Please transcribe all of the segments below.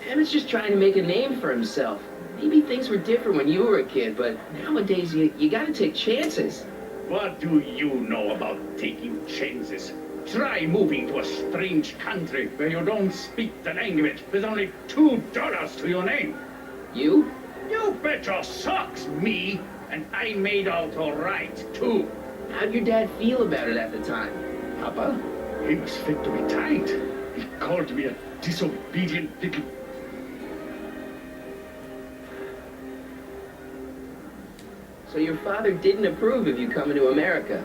Emmett's just trying to make a name for himself. Maybe things were different when you were a kid, but nowadays you gotta take chances. What do you know about taking chances? Try moving to a strange country where you don't speak the language with only $2 to your name. You? You bet your socks, me, and I made out all right, too. How'd your dad feel about it at the time? Papa, he was fit to be tied. He called me a disobedient little... So your father didn't approve of you coming to America?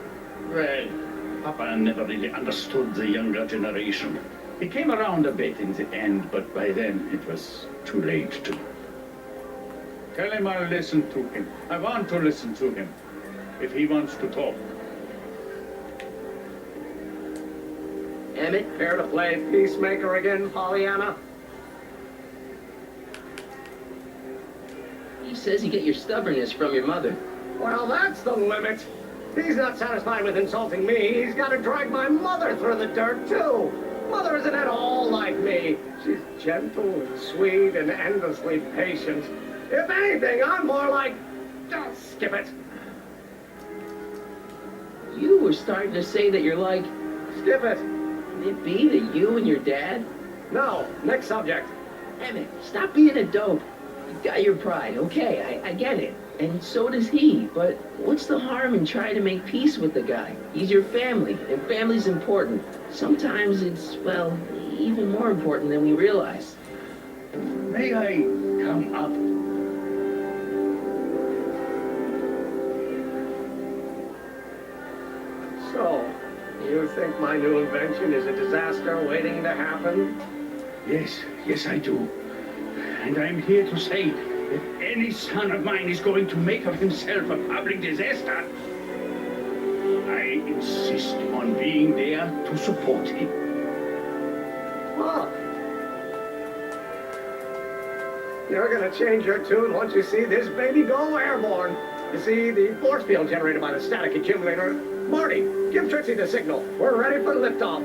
Well, Papa never really understood the younger generation. He came around a bit in the end, but by then it was too late to... Tell him I'll listen to him. I want to listen to him, if he wants to talk. Emmett? Care to play peacemaker again, Pollyanna? He says you get your stubbornness from your mother. Well, that's the limit. He's not satisfied with insulting me. He's got to drag my mother through the dirt, too. Mother isn't at all like me. She's gentle and sweet and endlessly patient. If anything, I'm more like... Oh, skip it. You were starting to say that you're like... Skip it. Can it be that you and your dad? No, next subject. Emmett, stop being a dope. You got your pride, okay, I get it. And so does he, but what's the harm in trying to make peace with the guy? He's your family, and family's important. Sometimes it's, well, even more important than we realize. May I come up? So, you think my new invention is a disaster waiting to happen? Yes, I do. And I'm here to say, if any son of mine is going to make of himself a public disaster, I insist on being there to support him. Look. You're gonna change your tune once you see this baby go airborne. You see, the force field generated by the static accumulator. Marty, give Trixie the signal. We're ready for liftoff.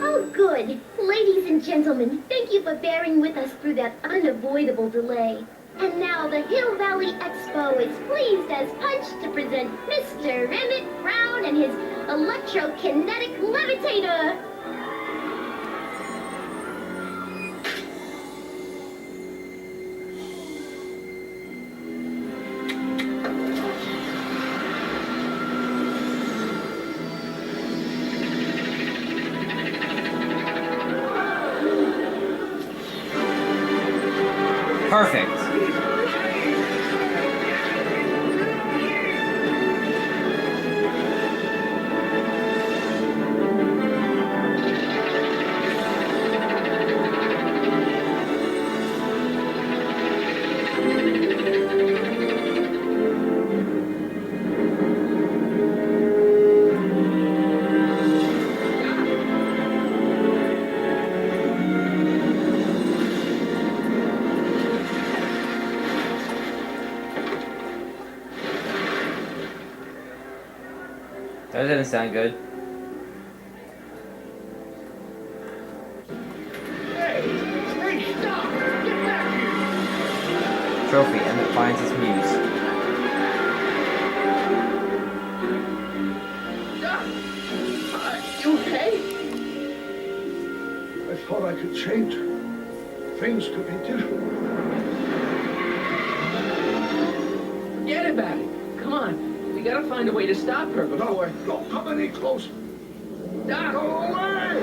Oh, good. Ladies and gentlemen, thank you for bearing with us through that unavoidable delay. And now the Hill Valley Expo is pleased as punch to present Mr. Emmett Brown and his electrokinetic levitator. Perfect. That doesn't sound good. Hey, stop! Get back here! Trophy, Emmett finds his muse. You okay? I thought I could change things to be different. Forget about it. Come on. We gotta find a way to stop her before... No, don't come any closer. Doc! Go away!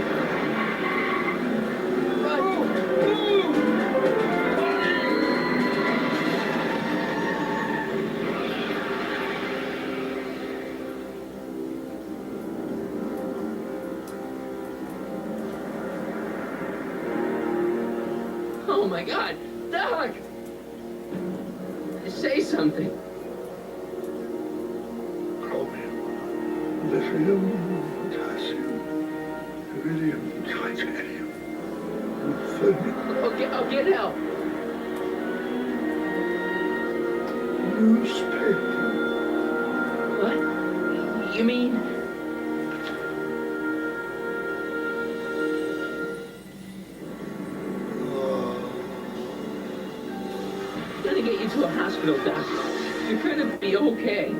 Oh my God, Doc! Say something. Chromium, lithium, potassium, iridium, titanium, and I'll get help. newspaper. What? You mean... get you to a hospital, Doc. You're gonna be okay.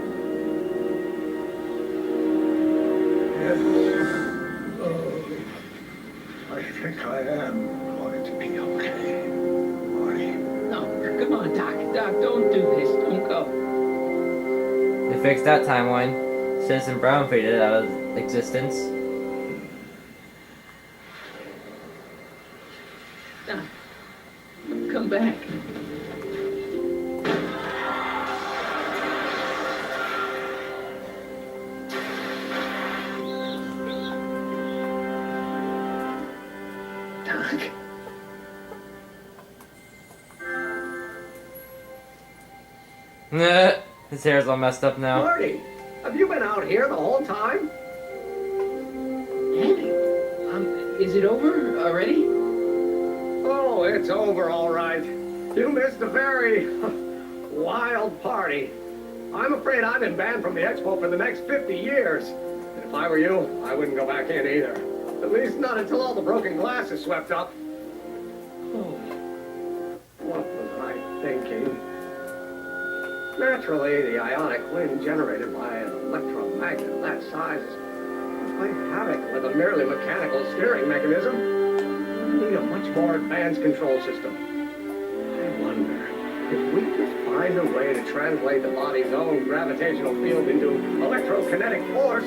Yes. I think I am going to be okay, Marty. No, come on, Doc. Doc, don't do this. Don't go. They fixed that timeline. Citizen Brown faded out of existence. Doc, come back. Doc. His hair's all messed up now. Marty, have you been out here the whole time? Andy, is it over already? Oh, it's over all right. You missed a very wild party. I'm afraid I've been banned from the expo for the next 50 years. And if I were you, I wouldn't go back in either. At least not until all the broken glass is swept up. Oh, What was I thinking? Naturally, the ionic wind generated by an electromagnet of that size would play havoc with a merely mechanical steering mechanism. We need a much more advanced control system. I wonder if we could find a way to translate the body's own gravitational field into electrokinetic force,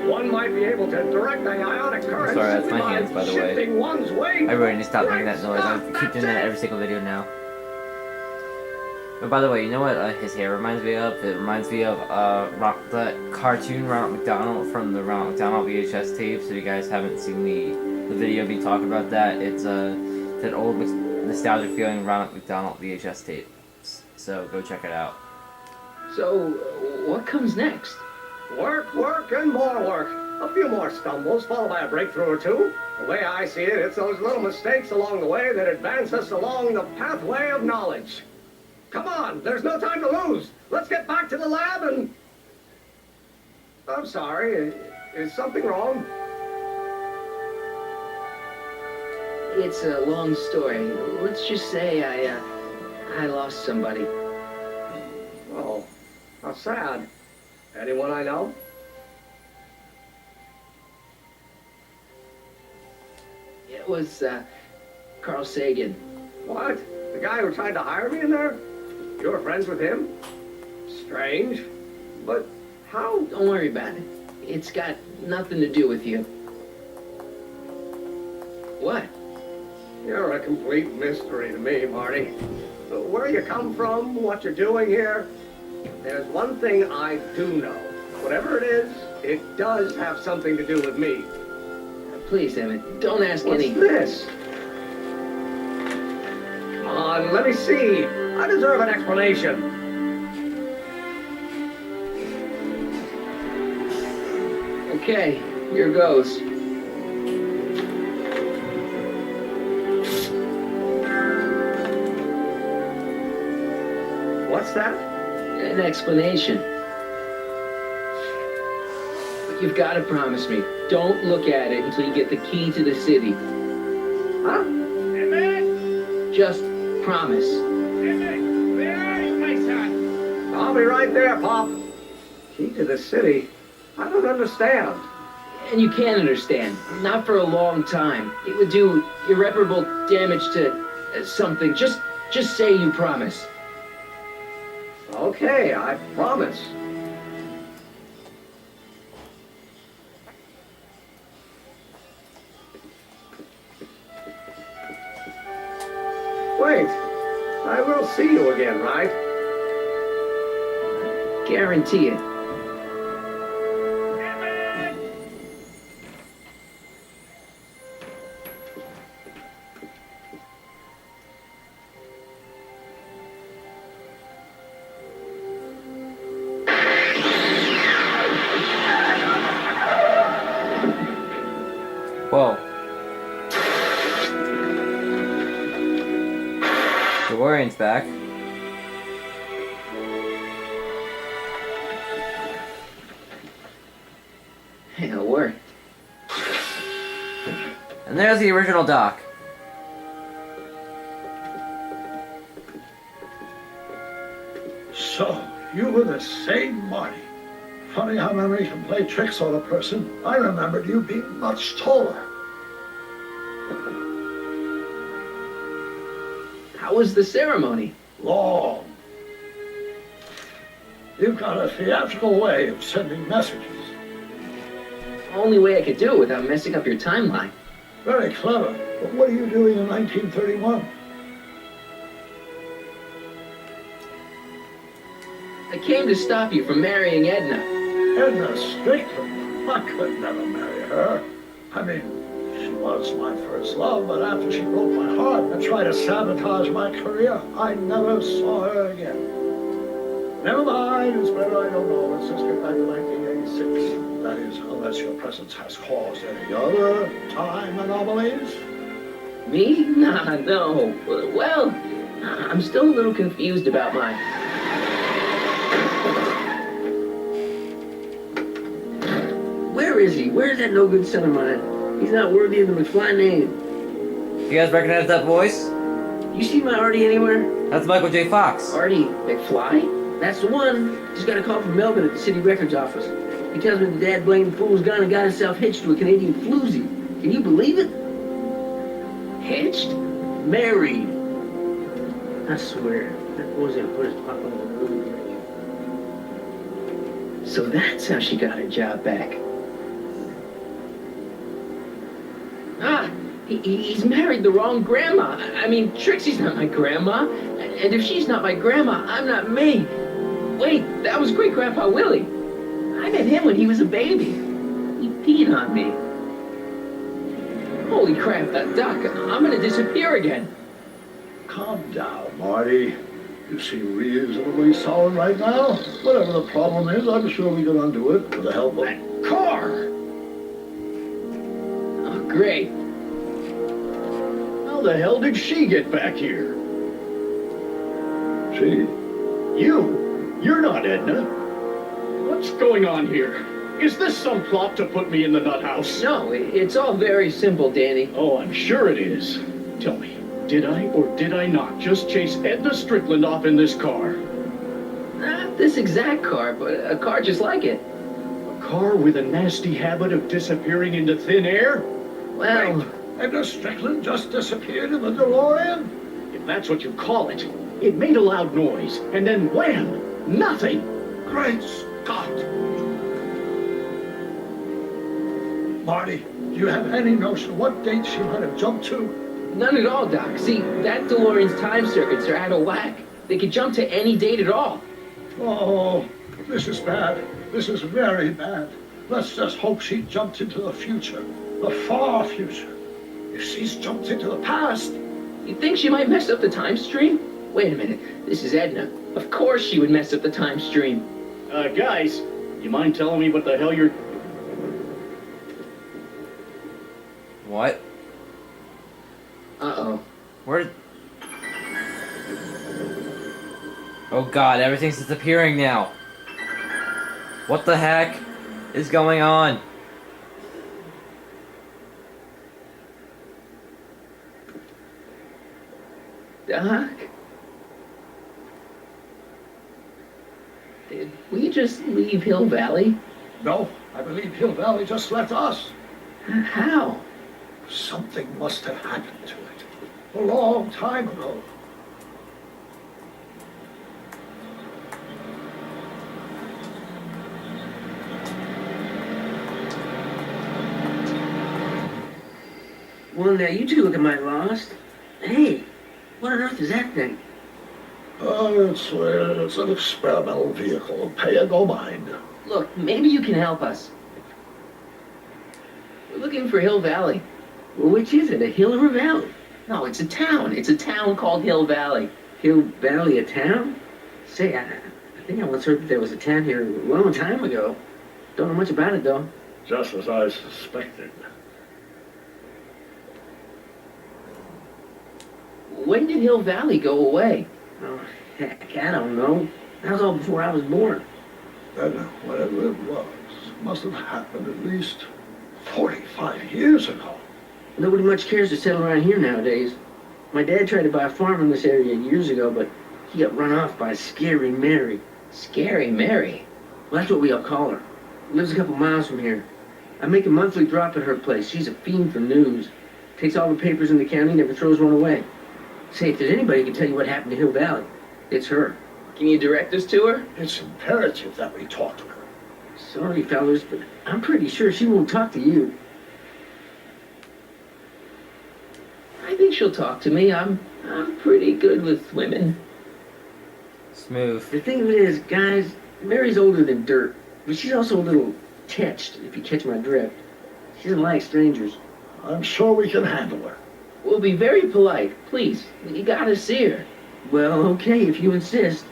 one might be able to direct the ionic current Sorry, that's simply my hands, by the way. shifting one's weight. Everybody needs to stop making Great that noise. I stuff, keep doing that in every single video now. But by the way, you know what his hair reminds me of? It reminds me of the cartoon Ronald McDonald from the Ronald McDonald VHS tapes. If you guys haven't seen the video of me talking about that, it's that old nostalgic feeling Ronald McDonald VHS tape. So go check it out. so what comes next? Work, work, and more work. A few more stumbles, followed by a breakthrough or two. The way I see it, it's those little mistakes along the way that advance us along the pathway of knowledge. Come on, there's no time to lose. Let's get back to the lab and... I'm sorry, is something wrong? It's a long story. Let's just say I lost somebody. Oh, how sad. Anyone I know? It was, Carl Sagan. What? The guy who tried to hire me in there? You were friends with him? Strange. But how? Don't worry about it. It's got nothing to do with you. What? You're a complete mystery to me, Marty. Where you come from, what you're doing here, there's one thing I do know. Whatever it is, it does have something to do with me. Please, Emmett, don't ask What's any... this? Come on, let me see. I deserve an explanation. Okay, here goes. What's that? An explanation. But you've got to promise me, don't look at it until you get the key to the city. Huh? Emmett! Just promise. Emmett! Where are you, my son? I'll be right there, Pop. Key to the city? I don't understand. And you can't understand. Not for a long time. It would do irreparable damage to something. Just say you promise. Okay, I promise. Wait, I will see you again, right? Guarantee it. Emmett! Whoa. DeLorean's back. It'll work. And there's the original Doc. So, you were the same Marty. Funny how memory can play tricks on a person. I remembered you being much taller. How was the ceremony? Long. You've got a theatrical way of sending messages. Only way I could do it without messing up your timeline. Very clever. But what are you doing in 1931? I came to stop you from marrying Edna. Edna Strickland. I could never marry her. I mean, she was my first love, but after she broke my heart and tried to sabotage my career, I never saw her again. Never mind, it's better I don't know. Let's just get back to 1986. That is, unless your presence has caused any other time anomalies. Me? Nah, no. Well, I'm still a little confused about my... Where is he? Where's that no-good son of mine? He's not worthy of the McFly name. You guys recognize that voice? You see my Artie anywhere? That's Michael J. Fox. Artie McFly? That's the one. Just got a call from Melvin at the city records office. He tells me the dad blamed fool's gone and got himself hitched to a Canadian floozy. Can you believe it? Hitched? Married. I swear, that boy's gonna put his pop on the movie bridge. So that's how she got her job back. Ah, he's married the wrong grandma. I mean, Trixie's not my grandma. And if she's not my grandma, I'm not me. Wait, that was Great-Grandpa Willie. I met him when he was a baby. He peed on me. Holy crap, that duck. I'm gonna disappear again. Calm down, Marty. You seem reasonably solid right now. Whatever the problem is, I'm sure we can undo it with the help of that car. Oh, great. How the hell did she get back here? She? You're not Edna. What's going on here? Is this some plot to put me in the nut house? No, it's all very simple, Danny. Oh, I'm sure it is. Tell me, did I or did I not just chase Edna Strickland off in this car? Not this exact car, but a car just like it. A car with a nasty habit of disappearing into thin air? Well, Wait, Edna Strickland just disappeared in the DeLorean? If that's what you call it. It made a loud noise, and then wham! Nothing! Great Scott! Marty, do you have any notion what date she might have jumped to? none at all, Doc. See, that DeLorean's time circuits are out of whack. They could jump to any date at all. Oh, this is bad. This is very bad. Let's just hope she jumped into the future, the far future. If she's jumped into the past... You think she might mess up the time stream? Wait a minute, this is Edna. Of course she would mess up the time stream. Guys, you mind telling me what the hell you're... What? Uh-oh. Where? Oh god, everything's disappearing now. What the heck is going on? Doc? Did we just leave Hill Valley? No, I believe Hill Valley just left us. How? Something must have happened to it. A long time ago. Well, now you two look at my Lost. Hey, what on earth is that thing? It's an experimental vehicle. Pay and no mind. Look, maybe you can help us. We're looking for Hill Valley. Well, which is it, a hill or a valley? No, it's a town. It's a town called Hill Valley. Hill Valley, a town? Say, I think I once heard that there was a town here a long time ago. Don't know much about it, though. Just as I suspected. When did Hill Valley go away? Oh, heck, I don't know. That was all before I was born. Then whatever it was, must have happened at least 45 years ago. Nobody much cares to settle around here nowadays. My dad tried to buy a farm in this area years ago, but He got run off by Scary Mary. Scary Mary. Well, that's what we all call her. Lives a couple miles from here. I make a monthly drop at her place. She's a fiend for news. Takes all the papers in the county, never throws one away. Say, if there's anybody who can tell you what happened to Hill Valley, it's her. Can you direct us to her? It's imperative that we talk to her. Sorry, fellas, but I'm pretty sure she won't talk to you. I think she'll talk to me. I'm pretty good with women. Smooth. The thing of it is, guys, Mary's older than dirt, but she's also a little tetched, if you catch my drift. She doesn't like strangers. I'm sure we can handle her. We'll be very polite. Please, you gotta see her. Well, okay, if you insist.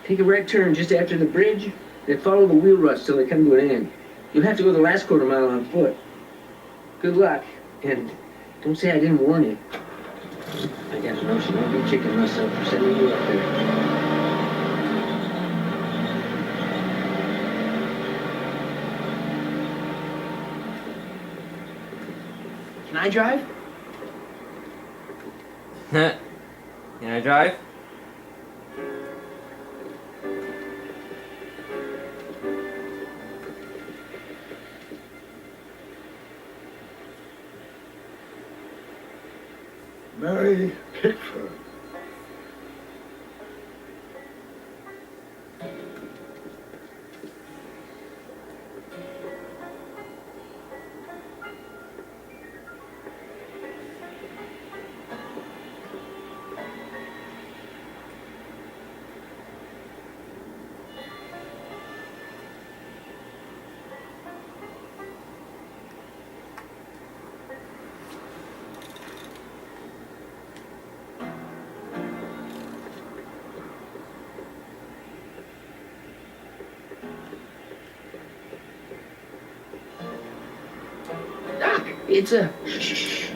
Take a right turn just after the bridge, then follow the wheel ruts till they come to an end. You'll have to go the last quarter mile on foot. Good luck, and don't say I didn't warn you. I got a notion I'll be kicking myself for sending you up there. Can I drive? Can I drive? Mary Pickford. Doc, it's a... Shh.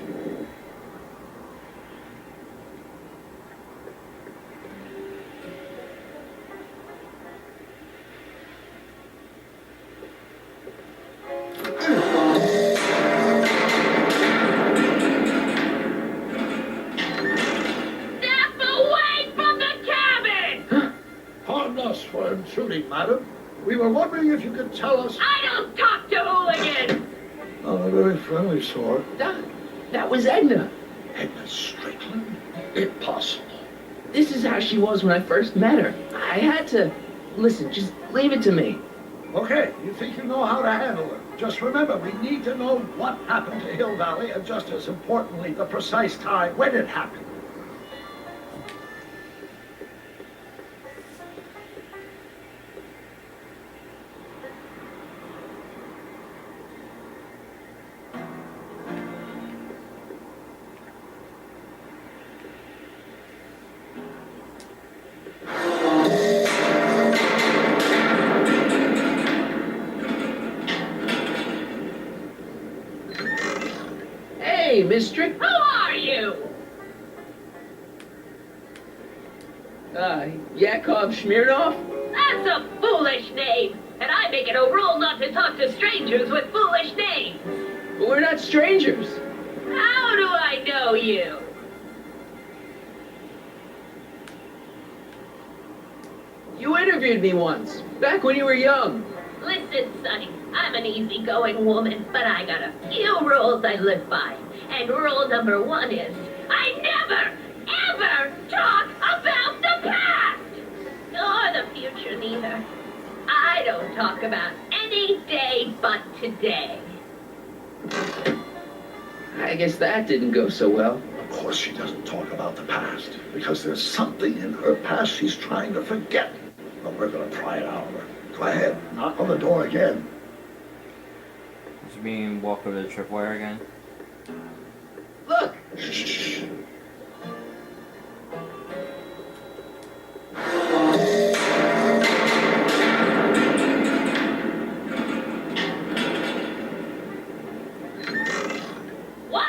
Step away from the cabin! Pardon us for intruding, madam. We were wondering if you could tell us... I don't talk to hooligans! Not a very friendly sort. Doc, that was Edna. Edna Strickland? Impossible. This is how she was when I first met her. I had to... Listen, just leave it to me. Okay, you think you know how to handle her. Just remember, we need to know what happened to Hill Valley, and just as importantly, the precise time when it happened. Hey, Miss Strick. Who are you? Yakov Smirnov? That's a foolish name, and I make it a rule not to talk to strangers with foolish names. But we're not strangers. How do I know you? You interviewed me once, back when you were young. Listen, Sonny, I'm an easygoing woman, but I got a few rules I live by. And rule number one is, I never, ever talk about the past! Or the future, neither. I don't talk about any day but today. I guess that didn't go so well. Of course she doesn't talk about the past, because there's something in her past she's trying to forget. But we're gonna pry it out of her. Go ahead, knock on the door again. Does you mean walk over the tripwire again? Look! Shh. What?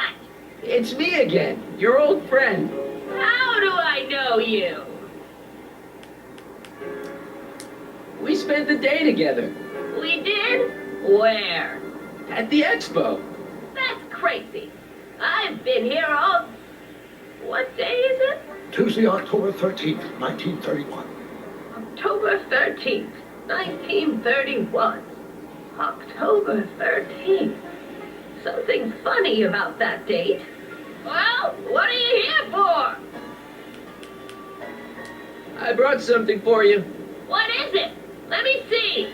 It's me again, your old friend. How do I know you? We spent the day together We did? Where? at the expo. That's crazy. I've been here all... What day is it? Tuesday, October 13th, 1931. October 13th, 1931. October 13th. Something funny about that date. Well, what are you here for? I brought something for you. What is it? Let me see.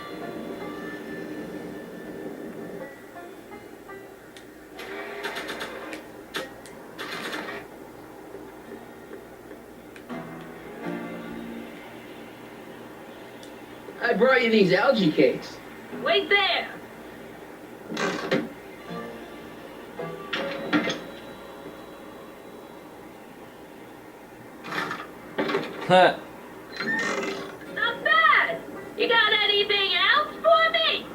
I brought you these algae cakes. Wait there. Huh. Not bad. You got anything else for me?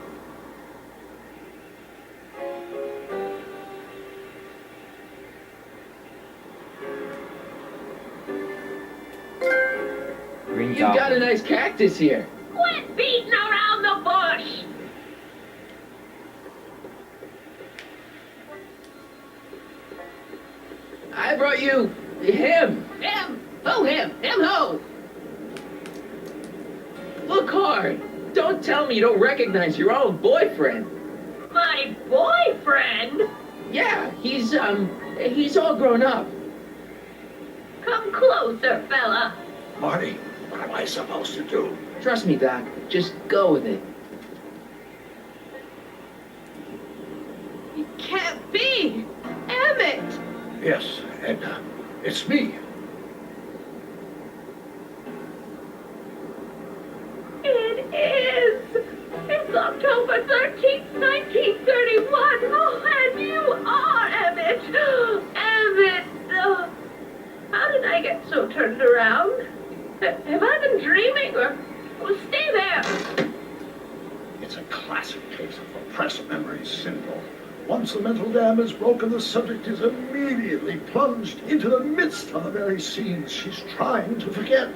Green You got a Goblin. nice cactus here. Quit beating around the bush. I brought you him. Him. Who him? Him who? Look hard. Don't tell me you don't recognize your own boyfriend. My boyfriend? Yeah, he's all grown up. Come closer, fella. Marty, what am I supposed to do? Trust me, Doc. Just go with it. It can't be. Emmett. Yes, Edna. It's me. It is. It's October 13th, 1931. Oh, and you are Emmett. Emmett. How did I get so turned around? Have I been dreaming or... Well, stay there. It's a classic case of repressed memory syndrome. Once the mental dam is broken, the subject is immediately plunged into the midst of the very scenes she's trying to forget.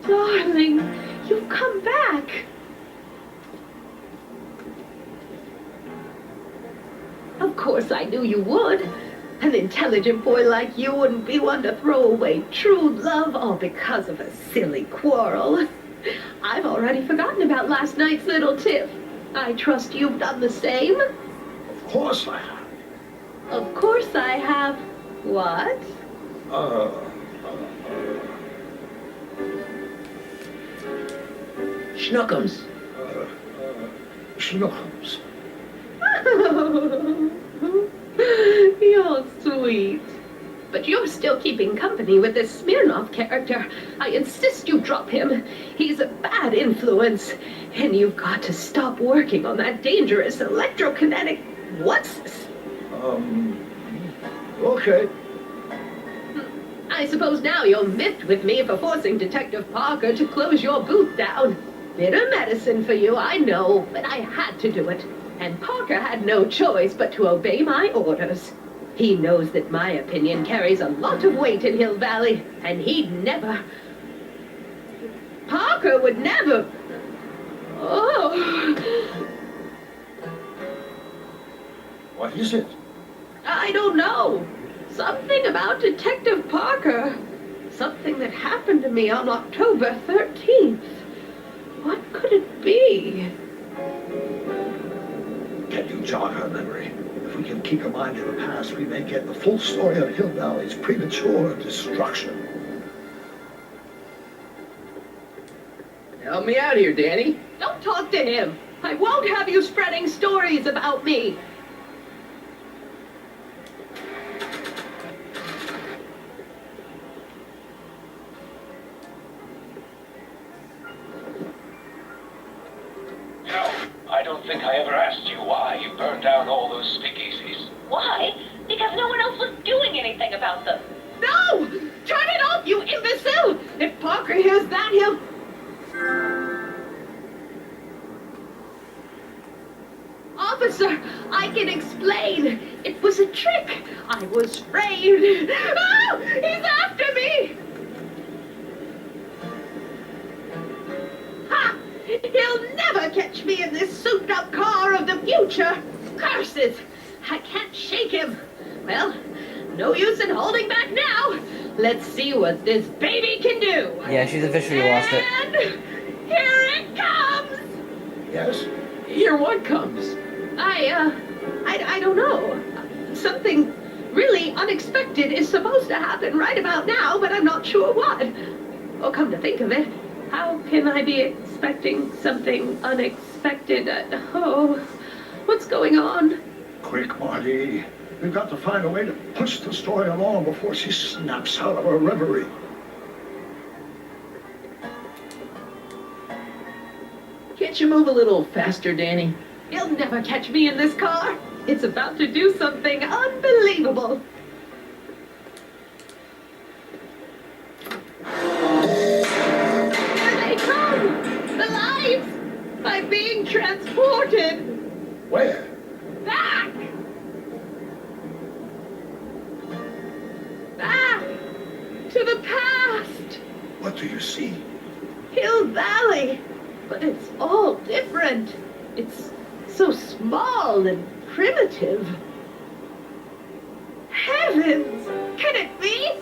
Darling, you've come back. Of course I knew you would. An intelligent boy like you wouldn't be one to throw away true love all because of a silly quarrel. I've already forgotten about last night's little tiff. I trust you've done the same? Of course I have. Of course I have. What? Schnookums. Schnookums. You're sweet. But you're still keeping company with this Smirnoff character. I insist you drop him. He's a bad influence. And you've got to stop working on that dangerous electrokinetic... What's this? Okay. I suppose now you're miffed with me for forcing Detective Parker to close your booth down. Bitter medicine for you, I know, but I had to do it. And Parker had no choice but to obey my orders. He knows that my opinion carries a lot of weight in Hill Valley, and he'd never... Parker would never... Oh... What is it? I don't know. Something about Detective Parker. Something that happened to me on October 13th. What could it be? Can you jog her memory? If we can keep her mind in the past, we may get the full story of Hill Valley's premature destruction. Help me out here, Danny. Don't talk to him. I won't have you spreading stories about me. I don't think I ever asked you why you burned down all those speakeasies. Why? Because no one else was doing anything about them. No! Turn it off, you imbecile! If Parker hears that, he'll... Officer, I can explain. It was a trick. I was framed. Oh, he's after me. Ha! He'll never catch me in this souped-up car of the future. Curses! I can't shake him. Well, no use in holding back now. Let's see what this baby can do. Yeah, she's officially lost it. And here it comes. Yes? Here what comes? I don't know. Something really unexpected is supposed to happen right about now, but I'm not sure what. Oh, come to think of it, how can I be expecting something unexpected? Oh, what's going on? Quick, Marty. We've got to find a way to push the story along before she snaps out of her reverie. Can't you move a little faster, Danny? You'll never catch me in this car. It's about to do something unbelievable. Here they come! The lights! I'm being transported Where? back! Back to the past! What do you see? Hill Valley! But it's all different. It's so small and primitive. Heavens! Can it be?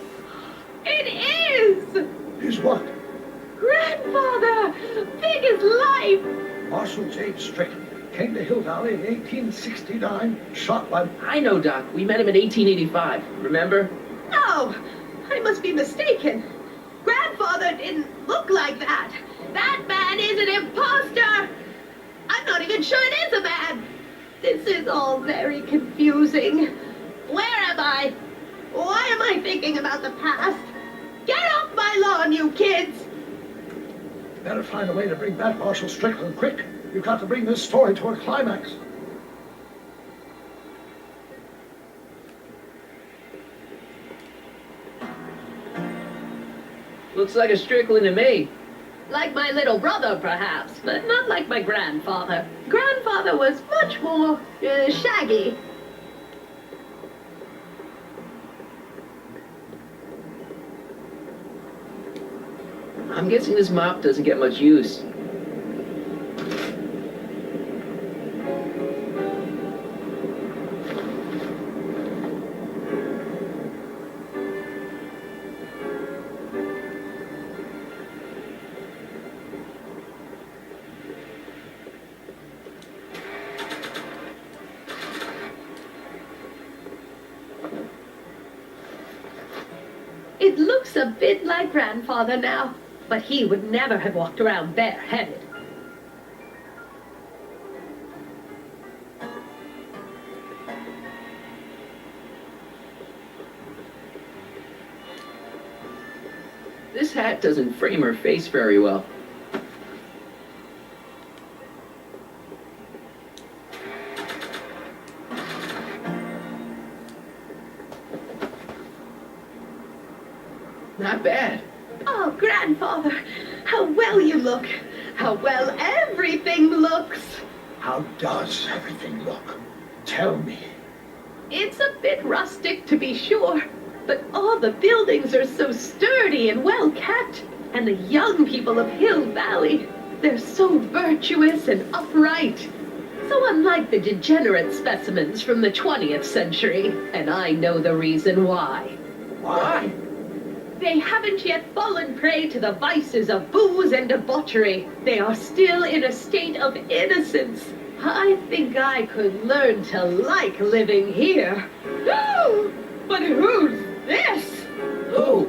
It is! Is what? Grandfather! Big as life! Marshal James Strickland came to Hill Valley in 1869, shot by... I know, Doc. We met him in 1885. Remember? No! I must be mistaken. Grandfather didn't look like that. That man is an imposter! I'm not even sure it is a man! This is all very confusing. Where am I? Why am I thinking about the past? Get off my lawn, you kids! Better find a way to bring back Marshal Strickland quick. You've got to bring this story to a climax. Looks like a Strickland to me. Like my little brother, perhaps, but not like my grandfather. Grandfather was much more shaggy. I'm guessing this mop doesn't get much use. It looks a bit like grandfather now, but he would never have walked around bareheaded. This hat doesn't frame her face very well. Not bad. Oh, grandfather, how well you look. How well everything looks. How does everything look? Tell me. It's a bit rustic, to be sure, but all the buildings are so sturdy and well kept. And the young people of Hill Valley, they're so virtuous and upright. So unlike the degenerate specimens from the 20th century, and I know the reason why. Why? They haven't yet fallen prey to the vices of booze and debauchery. They are still in a state of innocence. I think I could learn to like living here. But who's this? Who?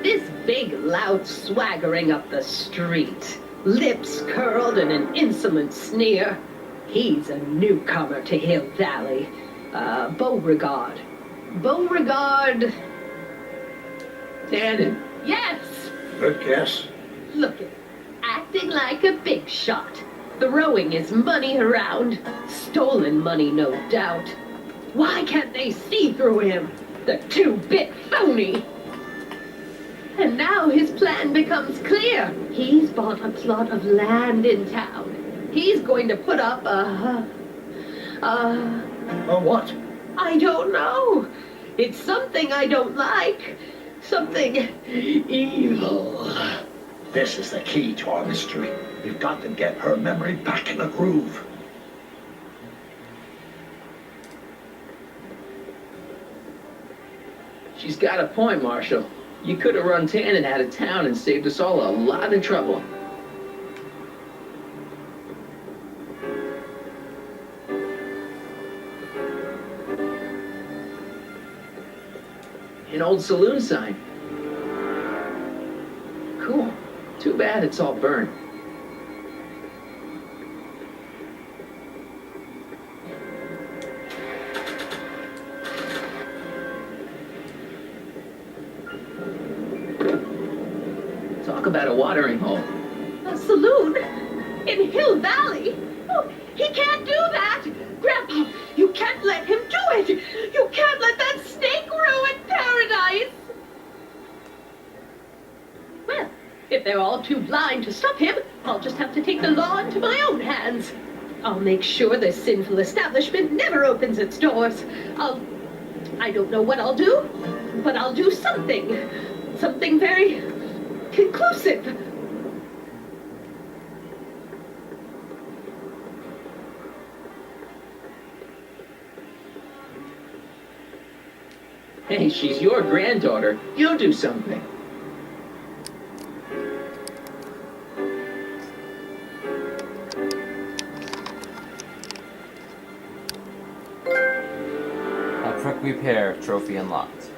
This big lout swaggering up the street. Lips curled in an insolent sneer. He's a newcomer to Hill Valley. Beauregard. Beauregard... Tannen. Yes! Good guess. Look at acting like a big shot. Throwing his money around. Stolen money, no doubt. Why can't they see through him? The two-bit phony! And now his plan becomes clear. He's bought a plot of land in town. He's going to put up a Or what? I don't know. It's something I don't like. Something evil. This is the key to our mystery. We've got to get her memory back in the groove. She's got a point, Marshal. You could have run Tannen out of town and saved us all a lot of trouble. An old saloon sign. Cool. Too bad it's all burned. Talk about a watering hole. A saloon? In Hill Valley? Oh, he can't do that! Grandpa, you can't let him do it! You can't let that snake ruin paradise! Well, if they're all too blind to stop him, I'll just have to take the law into my own hands. I'll make sure this sinful establishment never opens its doors. I don't know what I'll do, but I'll do something. Something very conclusive. Hey, she's your granddaughter. You do something. A prickly pear trophy unlocked.